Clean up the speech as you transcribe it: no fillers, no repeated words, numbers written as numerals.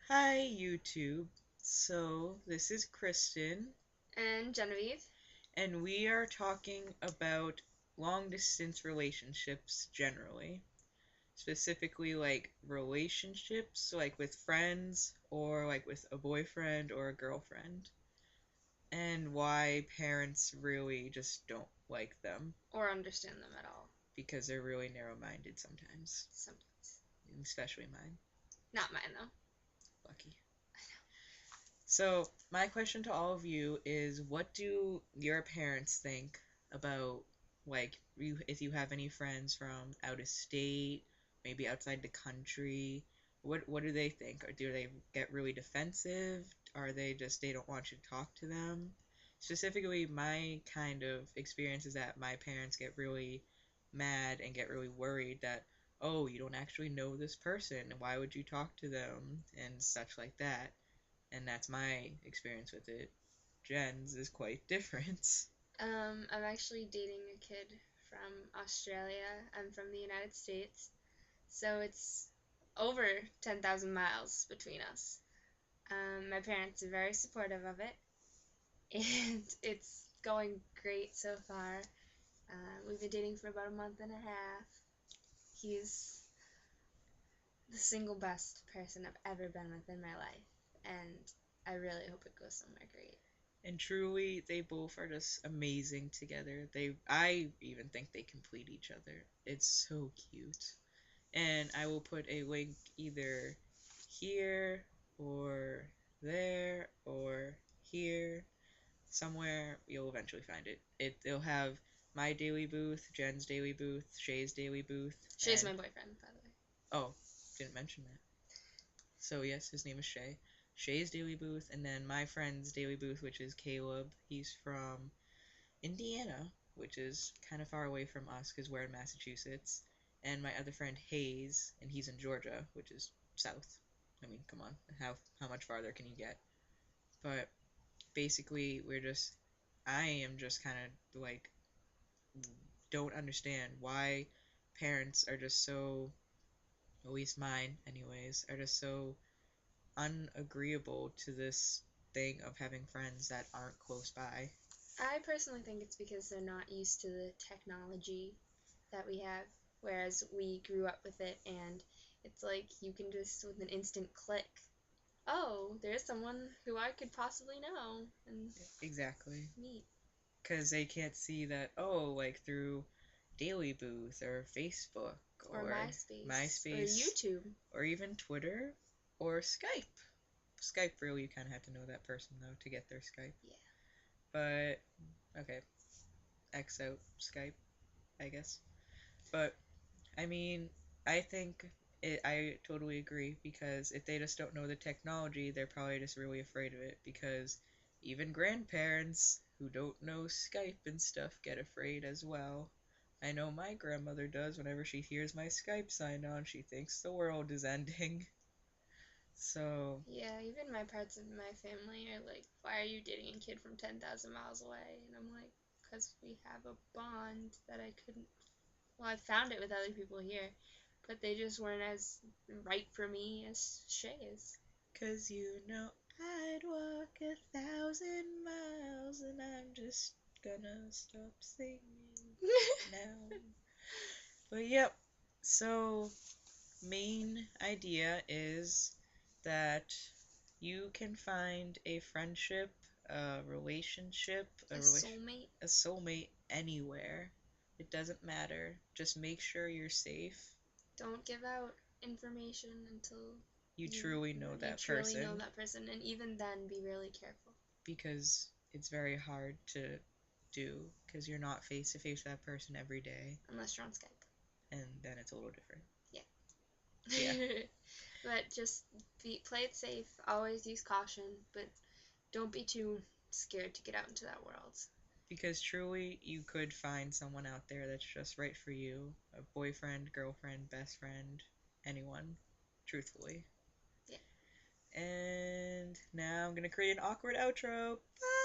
Hi, YouTube. So, this is Kristen, And Genevieve. and we are talking about long distance relationships generally. Specifically, like relationships, like with friends, or like with a boyfriend or a girlfriend, and why parents really just don't like them Or understand them at all. because they're really narrow minded sometimes, Sometimes. especially mine. Not mine, though. Lucky. So, my question to all of you is what do your parents think about if you have any friends from out of state, maybe outside the country? What do they think? Or do they get really defensive? Are they just they don't want you to talk to them? Specifically, my kind of experience is that my parents get really mad and get really worried that, oh, you don't actually know this person. Why would you talk to them? And such like that, and that's my experience with it. Jen's is quite different. I'm actually dating a kid from Australia. I'm from the United States. So it's over 10,000 miles between us. My parents are very supportive of it. And it's going great so far. We've been dating for about a month and a half. He's the single best person I've ever been with in my life. And I really hope it goes somewhere great. And truly, they both are just amazing together. I even think they complete each other. It's so cute. And I will put a link either here or there or here. Somewhere you'll eventually find it. It'll have my daily booth, Jen's daily booth, Shay's daily booth, Shay's and my boyfriend, by the way. oh, didn't mention that. So yes, his name is Shay. Shay's daily booth, and then my friend's daily booth, which is Caleb. He's from Indiana, which is kind of far away from us because we're in Massachusetts. And my other friend Hayes, and he's in Georgia, which is south. I mean, come on, how much farther can you get? But basically, I am just kind of like don't understand why parents are just so, at least mine, anyways, are just so unagreeable to this thing of having friends that aren't close by. I personally think it's because they're not used to the technology that we have, whereas we grew up with it, and it's like you can just, with an instant click, oh, there's someone who I could possibly know and Exactly. meet. Because they can't see that, oh, like through Daily Booth or Facebook Or or MySpace. Or MySpace YouTube. or even Twitter or Skype. Skype, really, you kind of have to know that person, though, to get their Skype. Yeah. But, okay, X out Skype, I guess. But I mean, I think I totally agree because if they just don't know the technology, they're probably just really afraid of it because even grandparents who don't know Skype and stuff get afraid as well. I know my grandmother does whenever she hears my Skype sign on, she thinks the world is ending. So, Yeah, even my parts of my family are like, why are you dating a kid from 10,000 miles away? And I'm like, because we have a bond that I couldn't. Well, I found it with other people here, but they just weren't as right for me as Shay is. 'cause I'd walk 1,000 miles and I'm just gonna stop singing now. But yep, so main idea is that you can find a friendship, a relationship, A soulmate. a soulmate anywhere. It doesn't matter. Just make sure you're safe. Don't give out information until You you truly know you that truly know person that person, and even then, be really careful. because it's very hard to do because you're not face to face with that person every day, Unless you're on Skype. and then it's a little different. Yeah. Yeah. But just play it safe. Always use caution, but don't be too scared to get out into that world. Because truly, you could find someone out there that's just right for you, a boyfriend, girlfriend, best friend, anyone, truthfully. Yeah. And now I'm gonna create an awkward outro. Bye!